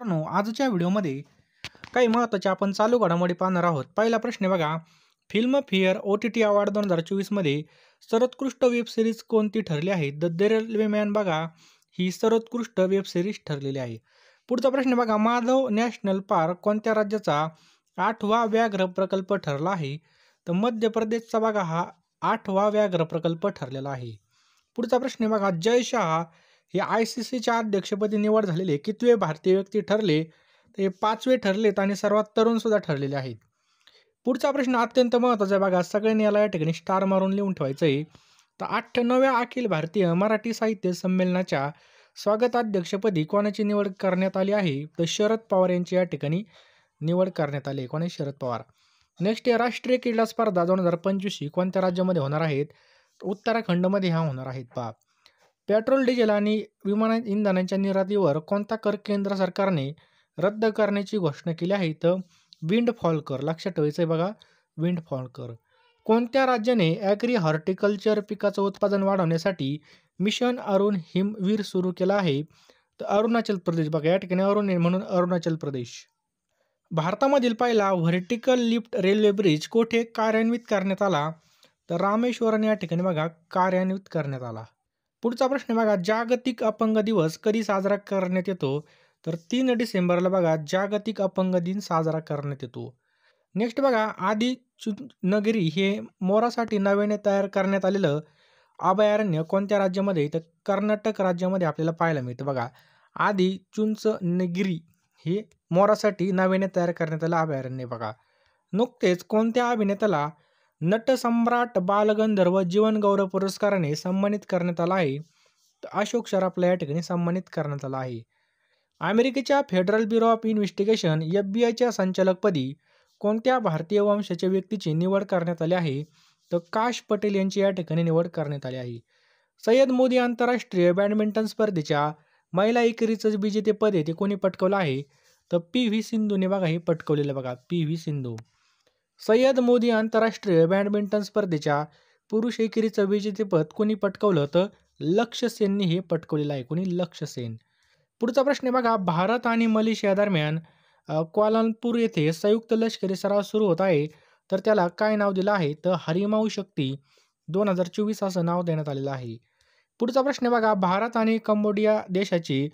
मित्रांनो, आजच्या व्हिडिओमध्ये काही महत्त्वाचे आपण चालू घडामोडी पाहणार आहोत. पहिला प्रश्न आहे बघा, फिल्मफेअर OTT अवॉर्ड 2024 मध्ये सर्वोत्कृष्ट वेब सीरीज कोणती ठरली आहे? द रेल्वेमॅन बघा, ही सर्वोत्कृष्ट वेब सीरीज ठरलेली आहे. पुढचा प्रश्न बघा, माधव नॅशनल पार्क कोणत्या राज्याचा 8वा व्याघ्र प्रकल्प ठरला आहे? तर मध्य प्रदेशचा बघा हा 8वा व्याघ्र प्रकल्प ठरलेला आहे. पुढचा प्रश्न बघा, जय शहा हे ICCच्या अध्यक्षपदी निवड झालेले कितवे भारतीय व्यक्ती ठरले? तर हे 5वे ठरलेत आणि सर्वात तरुण सुद्धा ठरलेले आहेत. पुढचा प्रश्न अत्यंत महत्त्वाचा आहे बघा, सगळ्यांनी याला या ठिकाणी स्टार मारून लिहून ठेवायचं आहे. तर 98व्या अखिल भारतीय मराठी साहित्य संमेलनाच्या स्वागताध्यक्षपदी कोणाची निवड करण्यात आली आहे? तर शरद पवार यांची या ठिकाणी निवड करण्यात आली आहे. कोणी? शरद पवार. नेक्स्ट आहे, राष्ट्रीय क्रीडा स्पर्धा 2025 ही कोणत्या राज्यामध्ये होणार आहेत? उत्तराखंडमध्ये ह्या होणार आहेत. पहा, पेट्रोल, डिझेल आणि विमान इंधनांच्या निर्यातीवर कोणता कर केंद्र सरकारने रद्द करण्याची घोषणा केली आहे? तर विंडफॉल कर. लक्षात ठेवायचं आहे बघा, विंडफॉल कर. कोणत्या राज्याने ॲग्री हॉर्टिकल्चर पिकाचं उत्पादन वाढवण्यासाठी मिशन अरुण हिमवीर सुरू केलं आहे? तर अरुणाचल प्रदेश. बघा या ठिकाणी अरुण आहे म्हणून अरुणाचल प्रदेश. भारतामधील पहिला व्हर्टिकल लिफ्ट रेल्वे ब्रिज कोठे कार्यान्वित करण्यात आला? तर रामेश्वरम या ठिकाणी बघा कार्यान्वित करण्यात आला. पुढचा प्रश्न बघा, जागतिक अपंग दिवस कधी साजरा करण्यात येतो? तर 3 डिसेंबरला बघा जागतिक अपंग दिन साजरा करण्यात येतो. नेक्स्ट बघा, आदी नगरी हे मोरासाठी नव्याने तयार करण्यात आलेलं अभयारण्य कोणत्या राज्यामध्ये? तर कर्नाटक राज्यामध्ये आपल्याला पाहायला मिळतं. बघा, आदी चुंचनगिरी हे मोरासाठी नव्याने तयार करण्यात आलं अभयारण्य. बघा, नुकतेच कोणत्या अभिनेत्याला नटसम्राट बालगंधर्व जीवनगौरव पुरस्काराने सन्मानित करण्यात आला आहे? तर अशोक सराफला या ठिकाणी सन्मानित करण्यात आला आहे. अमेरिकेच्या फेडरल ब्युरो ऑफ इन्व्हेस्टिगेशन FBIच्या संचालकपदी कोणत्या भारतीय वंशाच्या व्यक्तीची निवड करण्यात आली आहे? तर काश पटेल यांची या ठिकाणी निवड करण्यात आली आहे. सय्यद मोदी आंतरराष्ट्रीय बॅडमिंटन स्पर्धेच्या महिला एकेरीचं विजेतेपद आहे ते कोणी पटकवलं आहे? तर PV सिंधूने बघा हे पटकवलेलं. बघा, PV सिंधू. सय्यद मोदी आंतरराष्ट्रीय बॅडमिंटन स्पर्धेच्या पुरुष एकेरीचं विजेतेपद कोणी पटकवलं? तर लक्ष्य सेनने हे पटकवलेलं आहे. कोणी? लक्ष्य सेन. पुढचा प्रश्न बघा, भारत आणि मलेशिया दरम्यान क्वालालंपूर येथे संयुक्त लष्करी सराव सुरू होत आहे, तर त्याला काय नाव दिलं आहे? तर हरिमाऊ शक्ती 2024 असं नाव देण्यात आलेलं आहे. पुढचा प्रश्न बघा, भारत आणि कंबोडिया देशाची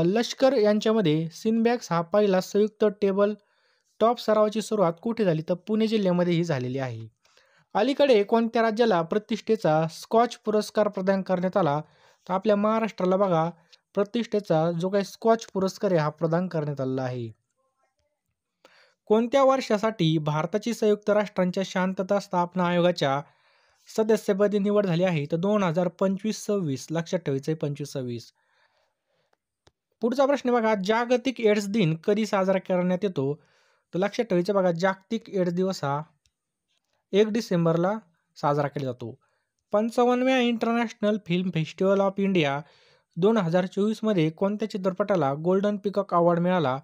लष्कर यांच्यामध्ये सिनबॅक्स हा पहिला संयुक्त टेबल टॉप सरावाची सुरुवात कुठे झाली? तर पुणे जिल्ह्यामध्ये ही झालेली आहे. अलीकडे कोणत्या राज्याला प्रतिष्ठेचा स्कॉच पुरस्कार प्रदान करण्यात आला? तर आपल्या महाराष्ट्राला बघा प्रतिष्ठेचा जो काही स्कॉच पुरस्कार आहे हा प्रदान करण्यात आलेला आहे. कोणत्या वर्षासाठी भारताची संयुक्त राष्ट्रांच्या शांतता स्थापना आयोगाच्या सदस्यपदी निवड झाली आहे? तर 2025-26. लक्षात ठेवायचं आहे 25-26. पुढचा प्रश्न बघा, जागतिक एड्स दिन कधी साजरा करण्यात येतो? तर लक्षात ठेवायचं बघा, जागतिक एड्स दिवस हा 1 डिसेंबरला साजरा केला जातो. 55व्या international film festival of India 2024 मध्ये कोणत्या चित्रपटाला गोल्डन पिकॉक अवॉर्ड मिळाला?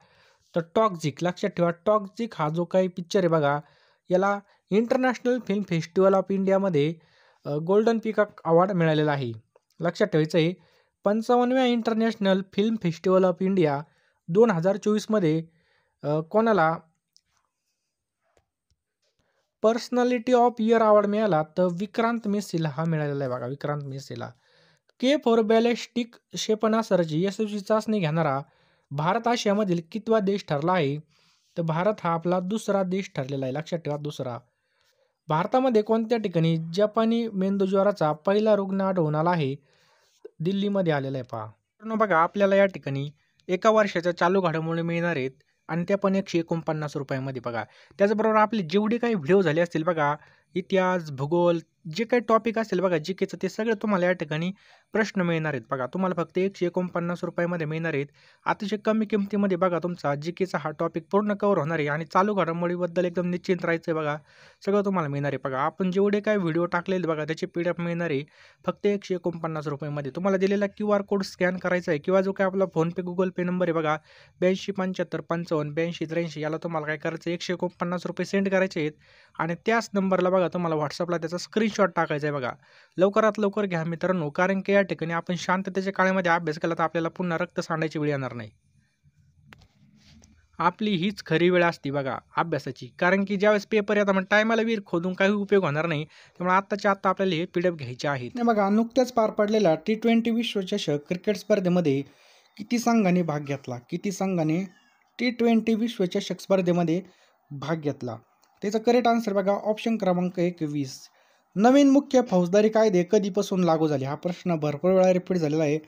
तर टॉक्झिक. लक्षात ठेवा, टॉक्झिक हा जो काही पिक्चर आहे बघा, याला इंटरनॅशनल फिल्म फेस्टिवल ऑफ इंडियामध्ये गोल्डन पिकॉक अवॉर्ड मिळालेला आहे. लक्षात ठेवायचं आहे 55व्या international film festival of India 2024 मध्ये कोणाला पर्सनॅलिटी ऑफ इयर अवॉर्ड मिळाला? तर विक्रांत मेसीला हा मिळालेला आहे. बघा, विक्रांत मेसीला. के-4 बॅलिस्टिक क्षेपणास्त्राची यशस्वी चाचणी घेणारा भारत आशियामधील कितवा देश ठरला आहे? तर भारत हा आपला दुसरा देश ठरलेला आहे. लक्षात ठेवा, दुसरा. भारतामध्ये कोणत्या ठिकाणी जपानी मेंदूज्वराचा पहिला रुग्ण आढळून आला आहे? दिल्लीमध्ये आलेला आहे. पहा बघा, आपल्याला या ठिकाणी एका वर्षाच्या चालू घडामोडी मिळणार आहेत आणि त्या पण 149 रुपयामध्ये. बघा, त्याचबरोबर आपले जेवढे काही व्हिडिओ झाले असतील बघा, इतिहास, भूगोल, जे काही टॉपिक असेल बघा जीकेचं, ते सगळं तुम्हाला या ठिकाणी प्रश्न मिळणार आहेत. बघा, तुम्हाला फक्त 149 रुपयामध्ये मिळणार आहेत. अतिशय कमी किमतीमध्ये बघा तुमचा जीकेचा हा टॉपिक पूर्ण कव्हर होणार आहे आणि चालू घडामोडीबद्दल एकदम निश्चिंत राहायचं आहे. बघा, सगळं तुम्हाला मिळणार आहे. बघा, आपण जेवढे काही व्हिडिओ टाकलेले बघा त्याची PDF मिळणार आहे फक्त 149 रुपयामध्ये. तुम्हाला दिलेला QR कोड स्कॅन करायचा आहे किंवा जो काही आपला फोनपे, गुगल पे नंबर आहे बघा 8275558283 याला तुम्हाला काय करायचं, 149 रुपये सेंड करायचे आहेत आणि त्याच नंबरला बघा तुम्हाला व्हॉट्सअपला त्याचा स्क्रीनशॉट टाकायचा आहे. बघा, लवकरात लवकर घ्या मित्रांनो, कारण की या ठिकाणी आपण शांततेच्या काळामध्ये अभ्यास केला तर आपल्याला पुन्हा रक्त सांडायची वेळ येणार नाही. आपली हीच खरी वेळ असते बघा अभ्यासाची. कारण की ज्यावेळेस पेपर येतात मग टायमाला विहीर खोदून काही उपयोग होणार नाही. त्यामुळे आत्ताच्या आत्ता आपल्याला हे PDF घ्यायचे आहेत. हे बघा नुकत्याच पार पडलेल्या T20 विश्वचषक क्रिकेट स्पर्धेमध्ये किती संघांनी भाग घेतला? किती संघाने T20 विश्वचषक स्पर्धेमध्ये भाग घेतला? त्याचा करेक्ट आन्सर बघा ऑप्शन क्रमांक 1 20. नवीन मुख्य फौजदारी कायदे कधीपासून लागू झाले? हा प्रश्न भरपूर वेळा रिपीट झालेला आहे.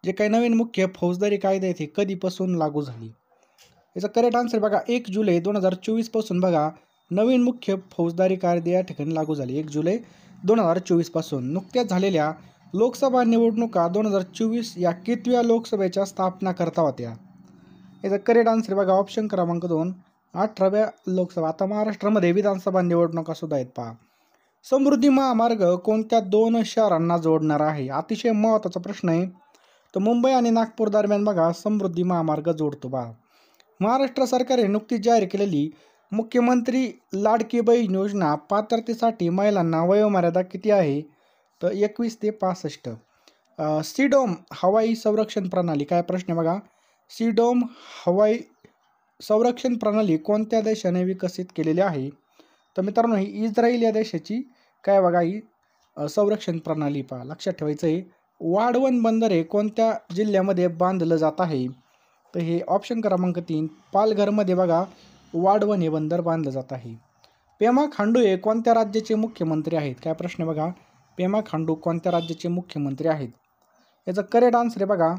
जे काही नवीन मुख्य फौजदारी कायदे आहेत हे कधीपासून लागू झाले? याचा करेक्ट आन्सर बघा 1 जुलै 2024 पासून बघा नवीन मुख्य फौजदारी कायदे या ठिकाणी लागू झाले. 1 जुलै 2024 पासून. नुकत्याच झालेल्या लोकसभा निवडणुका 2024 या कितव्या लोकसभेच्या स्थापना करता होत्या? याचा करेक्ट आन्सर बघा ऑप्शन क्रमांक 2 18व्या लोकसभा. आता महाराष्ट्रामध्ये विधानसभा निवडणुका सुद्धा आहेत पहा. समृद्धी महामार्ग कोणत्या 2 शहरांना जोडणार आहे? अतिशय महत्त्वाचा प्रश्न आहे. तर मुंबई आणि नागपूर दरम्यान बघा समृद्धी महामार्ग जोडतो बघा. महाराष्ट्र सरकारने नुकतीच जाहीर केलेली मुख्यमंत्री लाडकी बहीण योजना पात्रतेसाठी महिलांना वयोमर्यादा किती आहे? तर 21 ते 65. सीडोम हवाई संरक्षण प्रणाली काय प्रश्न आहे बघा. सीडोम हवाई संरक्षण प्रणाली कोणत्या देशाने विकसित केलेली आहे? तर मित्रांनो ही इस्रायल या देशाची काय बघा ही संरक्षण प्रणाली पहा. लक्षात ठेवायचं आहे. वाढवण बंदर हे कोणत्या जिल्ह्यामध्ये बांधलं जात आहे? तर हे ऑप्शन क्रमांक 3 पालघरमध्ये बघा वाढवण हे बंदर बांधलं जात आहे. पेमा खांडू हे कोणत्या राज्याचे मुख्यमंत्री आहेत? काय प्रश्न आहे बघा. पेमा खांडू कोणत्या राज्याचे मुख्यमंत्री आहेत? याचा करेक्ट आन्सर आहे बघा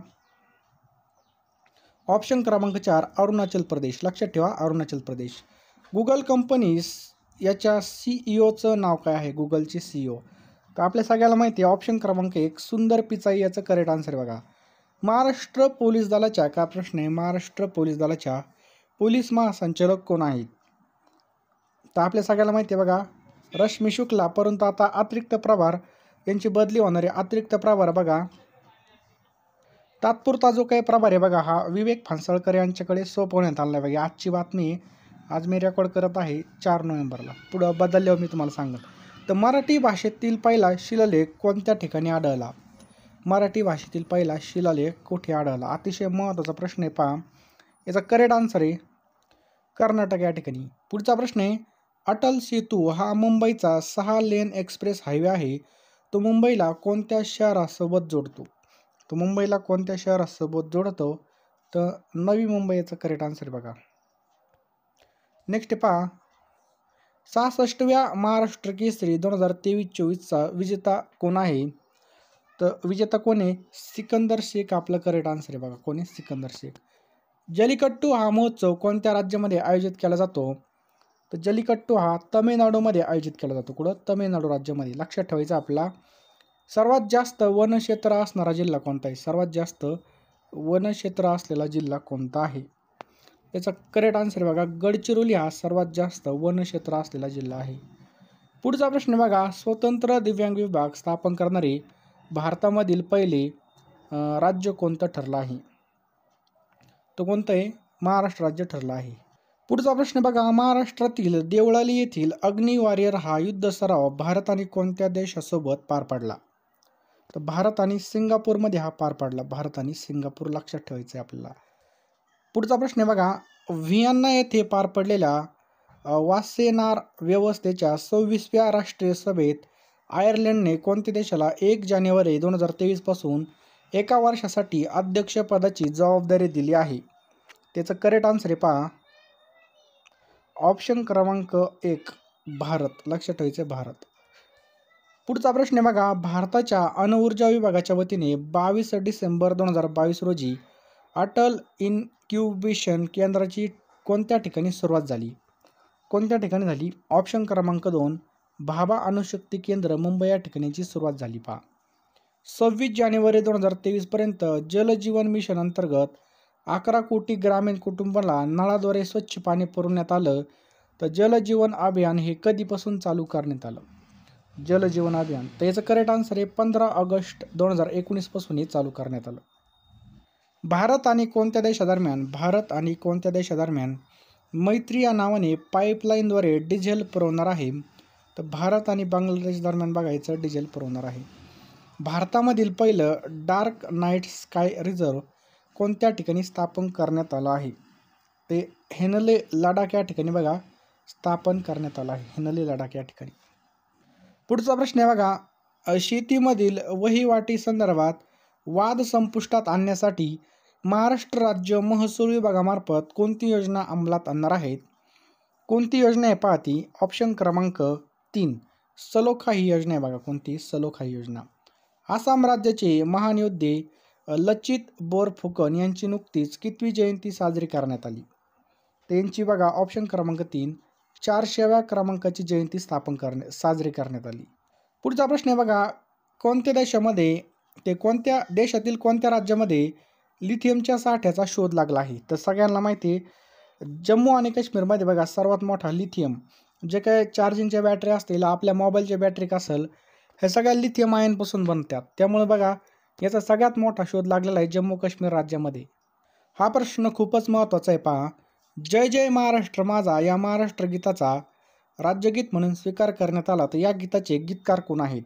ऑप्शन क्रमांक 4 अरुणाचल प्रदेश. लक्षात ठेवा अरुणाचल प्रदेश. गुगल कंपनीज याच्या CEOचं नाव काय आहे? गुगलचे CEO. तर आपल्या सगळ्याला माहिती आहे ऑप्शन क्रमांक 1 सुंदर पिचाई याचं करेक्ट आन्सर आहे बघा. महाराष्ट्र पोलीस दलाच्या काय प्रश्न आहे महाराष्ट्र पोलीस दलाच्या पोलीस महासंचालक कोण आहेत? तर आपल्या सगळ्याला माहिती आहे बघा रश्मी शुक्ला. परंतु आता अतिरिक्त प्रभार यांची बदली होणार आहे. अतिरिक्त प्रभार बघा तात्पुरता जो काही प्रभार आहे बघा हा विवेक फांसळकर यांच्याकडे सोपवण्यात आला आहे बघा. आजची बातमी आज मी रेकॉर्ड करत आहे 4 नोव्हेंबरला. पुढं बदलल्यावर मी तुम्हाला सांगेन. तर मराठी भाषेतील पहिला शिलालेख कोणत्या ठिकाणी आढळला? मराठी भाषेतील पहिला शिलालेख कुठे आढळला? अतिशय महत्त्वाचा प्रश्न आहे पहा. याचा करेक्ट आन्सर आहे कर्नाटक या ठिकाणी. पुढचा प्रश्न आहे अटल सेतू हा मुंबईचा 6 लेन एक्सप्रेस हायवे आहे. तो मुंबईला कोणत्या शहरासोबत जोडतो? तो मुंबईला कोणत्या शहरासोबत जोडतो? तर नवी मुंबईचा करेक्ट आन्सर आहे बघा. नेक्स्ट पहा 66व्या महाराष्ट्र केसरी 2023-24चा विजेता कोण आहे? तर विजेता कोण आहे? सिकंदर शेख आपलं करेक्ट आन्सर आहे बघा. कोण आहे? सिकंदर शेख. जल्लीकट्टू हा महोत्सव कोणत्या राज्यामध्ये आयोजित केला जातो? तर जल्लीकट्टू हा तमिळनाडूमध्ये आयोजित केला जातो. कुठं? तमिळनाडू राज्यामध्ये. लक्षात ठेवायचं आपला. सर्वात जास्त वनक्षेत्र असणारा जिल्हा कोणता आहे? सर्वात जास्त वनक्षेत्र असलेला जिल्हा कोणता आहे? याचा करेक्ट आन्सर बघा गडचिरोली हा सर्वात जास्त वनक्षेत्र असलेला जिल्हा आहे. पुढचा प्रश्न बघा स्वतंत्र दिव्यांग विभाग स्थापन करणारे भारतामधील पहिले राज्य कोणतं ठरलं आहे? तो कोणतं आहे? महाराष्ट्र राज्य ठरलं आहे. पुढचा प्रश्न बघा महाराष्ट्रातील देवळाली येथील अग्नी वॉरियर हा युद्ध सराव भारत आणि कोणत्या देशासोबत पार पडला? तर भारत आणि सिंगापूरमध्ये हा पार पडला. भारत आणि सिंगापूर लक्षात ठेवायचं आहे आपल्याला. पुढचा प्रश्न आहे बघा व्हिएन्ना येथे पार पडलेल्या वासेनार व्यवस्थेच्या 26व्या राष्ट्रीय सभेत आयर्लंडने कोणत्या देशाला 1 जानेवारी 2023 पासून एका वर्षासाठी अध्यक्षपदाची जबाबदारी दिली आहे? त्याचं करेक्ट आन्सर आहे पहा ऑप्शन क्रमांक 1 भारत. लक्षात ठेवायचं आहे भारत. पुढचा प्रश्न आहे बघा भारताच्या अणुऊर्जा विभागाच्या वतीने 22 डिसेंबर 2022 रोजी अटल इन्क्युबेशन केंद्राची कोणत्या ठिकाणी सुरुवात झाली? कोणत्या ठिकाणी झाली? ऑप्शन क्रमांक 2 भाभा अणुशक्ती केंद्र मुंबई या ठिकाणीची सुरुवात झाली पहा. 26 जानेवारी 2023 पर्यंत जल जीवन मिशन अंतर्गत 11 कोटी ग्रामीण कुटुंबाला नळाद्वारे स्वच्छ पाणी पुरवण्यात आलं. तर जल जीवन अभियान हे कधीपासून चालू करण्यात आलं? जल जीवन अभियान. तर याचं करेक्ट आन्सर आहे 15 ऑगस्ट 2019 पासून हे चालू करण्यात आलं. भारत आणि कोणत्या देशादरम्यान मैत्री या नावाने पाईपलाईनद्वारे डिझेल पुरवणार आहे? तर भारत आणि बांगलादेश दरम्यान बघायचं डिझेल पुरवणार आहे. भारतामधील पहिलं डार्क नाईट स्काय रिझर्व कोणत्या ठिकाणी स्थापन करण्यात आलं आहे? ते हेनले लडाख या ठिकाणी बघा स्थापन करण्यात आलं आहे, हेनले लडाख या ठिकाणी. पुढचा प्रश्न आहे बघा, शेतीमधील वहिवाटी संदर्भात वाद संपुष्टात आणण्यासाठी महाराष्ट्र राज्य महसूल विभागामार्फत कोणती योजना अंमलात आणणार आहेत? कोणती योजना आहे पहा ती. ऑप्शन क्रमांक 3 सलोखा ही योजना आहे बघा. कोणती? सलोखा ही योजना. आसाम राज्याचे महान योद्धे लचित बोरफुकन यांची नुकतीच कितवी जयंती साजरी करण्यात आली? त्यांची बघा ऑप्शन क्रमांक 3 400व्या क्रमांकाची जयंती साजरी करण्यात आली. पुढचा प्रश्न आहे बघा, कोणत्या देशातील कोणत्या राज्यामध्ये लिथियमच्या साठ्याचा शोध लागला आहे? तर सगळ्यांना माहिती आहे, जम्मू आणि काश्मीरमध्ये बघा सर्वात मोठा लिथियम, जे काय चार्जिंगच्या बॅटरी असतील, आपल्या मोबाईलच्या बॅटरी असेल, हे सगळ्या लिथियम आयनपासून बनतात. त्यामुळे बघा याचा सगळ्यात मोठा शोध लागलेला आहे जम्मू काश्मीर राज्यामध्ये. हा प्रश्न खूपच महत्त्वाचा आहे पहा. जय जय महाराष्ट्र माझा या महाराष्ट्र गीताचा राज्यगीत म्हणून स्वीकार करण्यात आला. तर या गीताचे गीतकार कोण आहेत?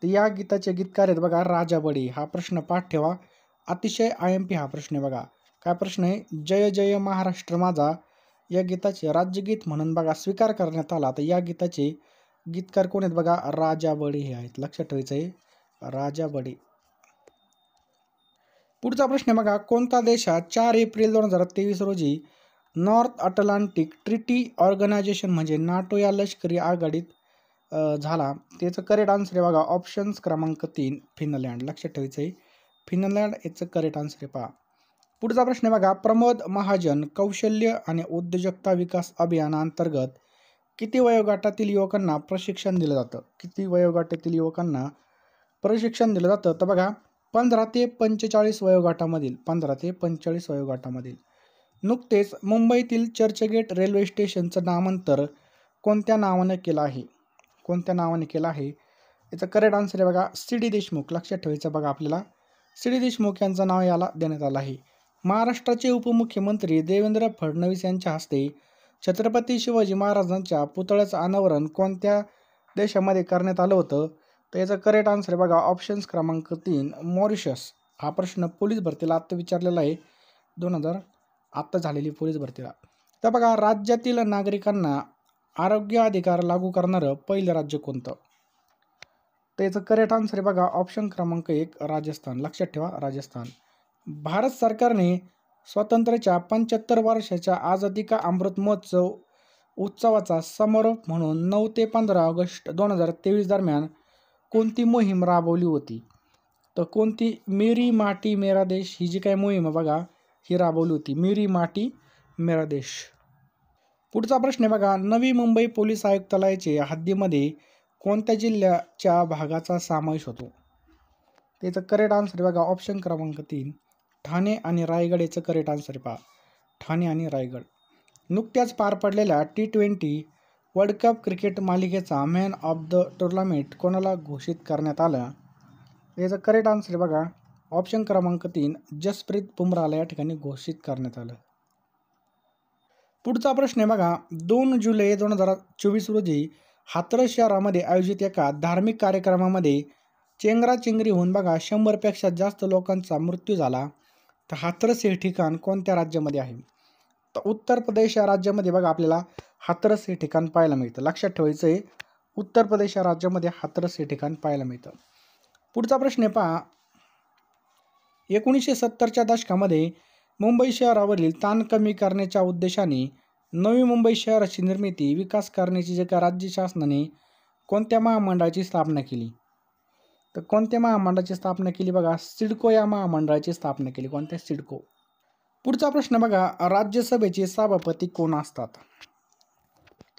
तर या गीताचे गीतकार आहेत बघा राजा बडे. हा प्रश्न पाठ ठेवा, अतिशय IMP हा प्रश्न आहे बघा. काय प्रश्न आहे? जय जय महाराष्ट्र माझा या गीताचे राज्यगीत म्हणून बघा स्वीकार करण्यात आला. तर या गीताचे गीतकार कोण आहेत बघा? राजा बडे हे आहेत. लक्षात ठेवायचं आहे, राजा बडे. पुढचा प्रश्न आहे बघा, कोणता देश 4 एप्रिल 2023 रोजी नॉर्थ अटलांटिक ट्रिटी ऑर्गनायझेशन म्हणजे नाटो या लष्करी आघाडीत झाला? त्याचं करेक्ट आन्सर आहे बघा ऑप्शन्स क्रमांक 3 फिनलँड. लक्षात ठेवायचं आहे, फिनलँड याचं करेक्ट आन्सर आहे पहा. पुढचा प्रश्न आहे बघा, प्रमोद महाजन कौशल्य आणि उद्योजकता विकास अभियानाअंतर्गत किती वयोगटातील युवकांना प्रशिक्षण दिलं जातं? किती वयोगटातील युवकांना प्रशिक्षण दिलं जातं? तर बघा 15 ते 45 वयोगटामधील, 15 ते 45 वयोगटामधील. नुकतेच मुंबईतील चर्चगेट रेल्वे स्टेशनचं नामांतर कोणत्या नावाने केलं आहे? कोणत्या नावाने केलं आहे? याचं करेक्ट आन्सर आहे बघा CD देशमुख. लक्षात ठेवायचं बघा आपल्याला, CD देशमुख यांचं नाव याला देण्यात आलं आहे. महाराष्ट्राचे उपमुख्यमंत्री देवेंद्र फडणवीस यांच्या हस्ते छत्रपती शिवाजी महाराजांच्या पुतळ्याचं अनावरण कोणत्या देशामध्ये करण्यात आलं होतं? तर याचं करेक्ट आन्सर आहे बघा ऑप्शन्स क्रमांक 3 मॉरिशस. हा प्रश्न पोलीस भरतीला आत्ता विचारलेला आहे, 2000 आत्ता झालेली पोलीस भरतीला. तर बघा राज्यातील नागरिकांना आरोग्य अधिकार लागू करणारं पहिलं राज्य कोणतं? तर याचं करेक्ट आन्सर आहे बघा ऑप्शन क्रमांक 1 राजस्थान. लक्षात ठेवा, राजस्थान. भारत सरकारने स्वातंत्र्याच्या 75 वर्षाच्या आझादी का अमृत महोत्सव उत्सवाचा समारोप म्हणून 9 ते 15 ऑगस्ट 2023 दरम्यान कोणती मोहीम राबवली होती? तर कोणती? मेरी माटी मेरा देश ही जी काय मोहीम आहे बघा ही राबवली होती, मेरी माटी मेरा देश. पुढचा प्रश्न आहे बघा, नवी मुंबई पोलीस आयुक्तालयाच्या हद्दीमध्ये कोणत्या जिल्ह्याच्या भागाचा समावेश होतो? त्याचं करेक्ट आन्सर आहे बघा ऑप्शन क्रमांक 3 ठाणे आणि रायगड. याचं करेक्ट आन्सर पहा ठाणे आणि रायगड. नुकत्याच पार पडलेल्या T20 वर्ल्ड कप क्रिकेट मालिकेचा मॅन ऑफ द टुर्नामेंट कोणाला घोषित करण्यात आलं? याचं करेक्ट आन्सर आहे बघा ऑप्शन क्रमांक 3 जसप्रीत बुमराहला या ठिकाणी घोषित करण्यात आलं. पुढचा प्रश्न आहे बघा, 2 जुलै 2024 रोजी हाथरस शहरामध्ये आयोजित एका धार्मिक कार्यक्रमामध्ये चेंगराचेंगरी होऊन बघा 100पेक्षा जास्त लोकांचा मृत्यू झाला. तर हाथरस हे ठिकाण कोणत्या राज्यामध्ये आहे? तर उत्तर प्रदेश या राज्यामध्ये बघा आपल्याला हाथरस हे ठिकाण पाहायला मिळतं. लक्षात ठेवायचं आहे, उत्तर प्रदेश या राज्यामध्ये हाथरस हे ठिकाण पाहायला मिळतं. पुढचा प्रश्न आहे पहा, 1970च्या दशकामध्ये मुंबई शहरावरील ताण कमी करण्याच्या उद्देशाने नवी मुंबई शहराची निर्मिती विकास करण्याची जे का राज्य शासनाने कोणत्या महामंडळाची स्थापना केली? तर कोणत्या महामंडळाची स्थापना केली? बघा सिडको या महामंडळाची स्थापना केली. कोणत्या? सिडको. पुढचा प्रश्न बघा, राज्यसभेचे सभापती कोण असतात?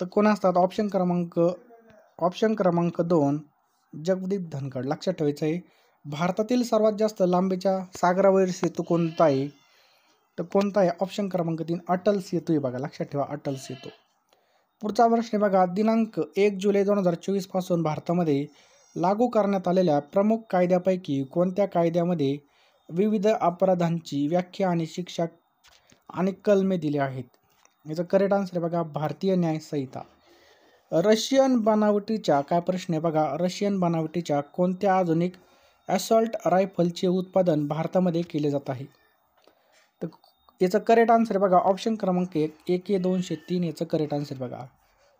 तर कोण असतात? ऑप्शन क्रमांक 2 जगदीप धनखड. लक्षात ठेवायचं आहे, भारतातील सर्वात जास्त लांबीचा सागरावरील सेतू कोणता आहे? तर कोणता आहे? ऑप्शन क्रमांक 3 अटल सेतू आहे बघा. लक्षात ठेवा, अटल सेतू. पुढचा प्रश्न बघा, दिनांक 1 जुलै 2024 पासून भारतामध्ये लागू करण्यात आलेल्या प्रमुख कायद्यापैकी कोणत्या कायद्यामध्ये विविध अपराधांची व्याख्या आणि शिक्षा आणि कलमे दिली आहेत? याचं करेक्ट आन्सर आहे बघा भारतीय न्याय संहिता. रशियन बनावटीच्या काय प्रश्न आहे बघा, रशियन बनावटीच्या कोणत्या आधुनिक असॉल्ट रायफलचे उत्पादन भारतामध्ये केले जात आहे? तर याचं करेक्ट आन्सर बघा ऑप्शन क्रमांक 1 203 याचं करेक्ट आन्सर बघा.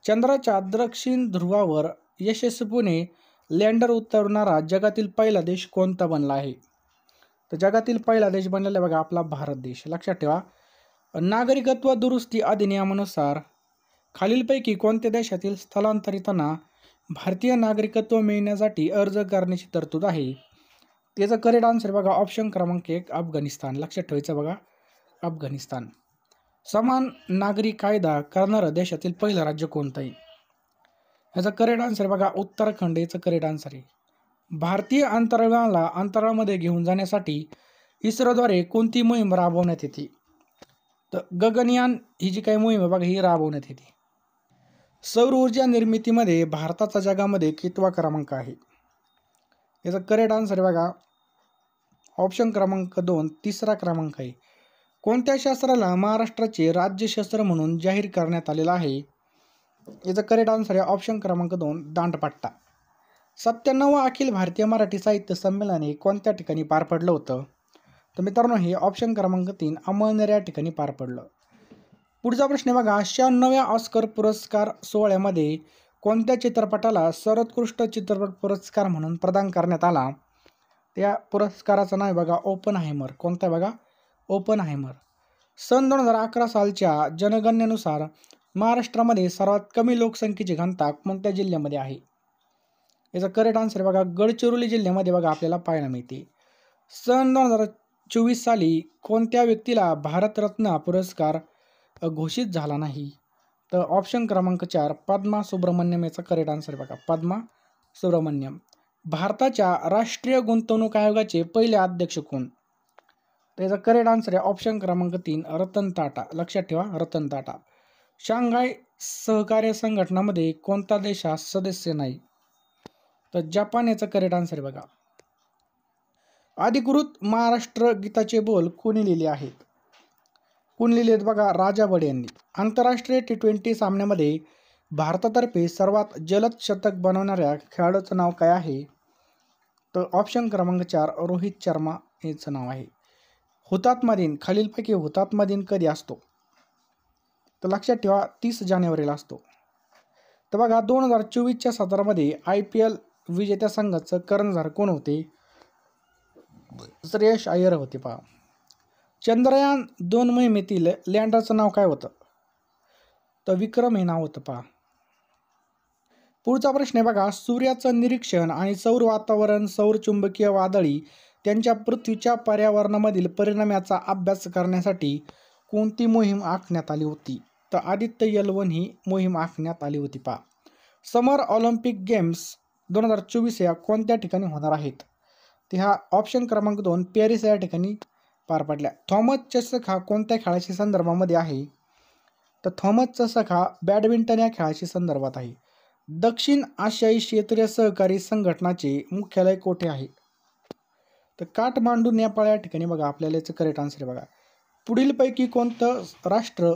चंद्राच्या दक्षिण ध्रुवावर यशस्वीपणे लँडर उतरवणारा जगातील पहिला देश कोणता बनला आहे? तर जगातील पहिला देश बनलेला आहे बघा आपला भारत देश. लक्षात ठेवा. नागरिकत्व दुरुस्ती अधिनियमानुसार खालीलपैकी कोणत्या देशातील स्थलांतरितांना भारतीय नागरिकत्व मिळण्यासाठी अर्ज करण्याची तरतूद आहे? त्याचं करेक्ट आन्सर बघा ऑप्शन क्रमांक 1 अफगाणिस्तान. लक्षात ठेवायचं बघा अफगाणिस्तान. समान नागरी कायदा करणारं देशातील पहिलं राज्य कोणतं आहे? याचा करेक्ट आन्सर बघा उत्तराखंड याचं करेक्ट आन्सर आहे. भारतीय अंतराळाला अंतराळामध्ये घेऊन जाण्यासाठी इस्रोद्वारे कोणती मोहीम राबवण्यात येते? तर गगनयान ही जी काही मोहीम आहे बघा ही राबवण्यात येते. सौर ऊर्जा निर्मितीमध्ये भारताचा जगामध्ये कितवा क्रमांक आहे? याचा करेक्ट आन्सर बघा ऑप्शन क्रमांक 2 तिसरा क्रमांक आहे. कोणत्या शास्त्राला महाराष्ट्राचे राज्यशास्त्र म्हणून जाहीर करण्यात आलेलं आहे? याचं करेक्ट आन्सर आहे ऑप्शन क्रमांक 2 दांडपट्टा. 97वा अखिल भारतीय मराठी साहित्य संमेलन हे कोणत्या ठिकाणी पार पडलं होतं? तर मित्रांनो हे ऑप्शन क्रमांक 3 अमळनेर या ठिकाणी पार पडलं. पुढचा प्रश्न बघा 96व्या ऑस्कर पुरस्कार सोहळ्यामध्ये कोणत्या चित्रपटाला सर्वोत्कृष्ट चित्रपट पुरस्कार म्हणून प्रदान करण्यात आला? त्या पुरस्काराचं नाव बघा ओपनहायमर. कोणता बघा ओपनहायमर. सन 2011 सालच्या जनगणनेनुसार महाराष्ट्रामध्ये सर्वात कमी लोकसंख्येची घनता कोणत्या जिल्ह्यामध्ये आहे? याचा करेक्ट आन्सर बघा गडचिरोली जिल्ह्यामध्ये बघा आपल्याला पाहायला मिळते. सन 2024 साली कोणत्या व्यक्तीला भारतरत्न पुरस्कार घोषित झाला नाही? तर ऑप्शन क्रमांक 4 पद्मा सुब्रमण्यम याचा करेक्ट आन्सर बघा पद्मा सुब्रमण्यम. भारताच्या राष्ट्रीय गुंतवणूक आयोगाचे पहिले अध्यक्ष कोण? त्याचा करेक्ट आन्सर आहे ऑप्शन क्रमांक 3 रतन टाटा. लक्षात ठेवा रतन टाटा. शांघाय सहकार्य संघटनामध्ये कोणता देश हा सदस्य नाही? तर जपान याचा करेक्ट आन्सर बघा. अधिकृत महाराष्ट्र गीताचे बोल कोणी लिहिले आहेत? कोण लिहिले आहेत बघा राजा बडे यांनी. आंतरराष्ट्रीय T20 सामन्यामध्ये भारतातर्फे सर्वात जलद शतक बनवणाऱ्या खेळाडूचं नाव काय आहे? तर ऑप्शन क्रमांक 4 रोहित शर्मा याचं नाव आहे. हुतात्मा दिन खालीलपैकी हुतात्मा दिन कधी असतो? तर लक्षात ठेवा 30 जानेवारीला असतो. तर बघा 2024च्या सत्रामध्ये IPL विजेत्या संघाचं कर्णधार कोण होते? श्रेयस अय्यर होते पहा. चंद्रयान 2 मोहिमेतील लँडरचं नाव काय होतं? तर विक्रम हे नाव होतं पहा. पुढचा प्रश्न आहे बघा सूर्याचं निरीक्षण आणि सौर वातावरण सौर चुंबकीय वादळी त्यांच्या पृथ्वीच्या पर्यावरणामधील परिणामाचा अभ्यास करण्यासाठी कोणती मोहीम आखण्यात आली होती? तर आदित्य L1 ही मोहीम आखण्यात आली होती पहा. समर ऑलिम्पिक गेम्स 2024 या कोणत्या ठिकाणी होणार आहेत? ते हा ऑप्शन क्रमांक 2 पॅरिस या ठिकाणी पार पडल्या. थॉमस चषक हा कोणत्या खेळाच्या संदर्भामध्ये आहे? तर थॉमस चषक हा बॅडमिंटन या खेळाच्या संदर्भात आहे. दक्षिण आशियाई क्षेत्रीय सहकारी संघटनाचे मुख्यालय कोठे आहे? तर काठमांडू नेपाळ या ठिकाणी बघा आपल्याला याचं करेक्ट आन्सर बघा. पुढीलपैकी कोणतं राष्ट्र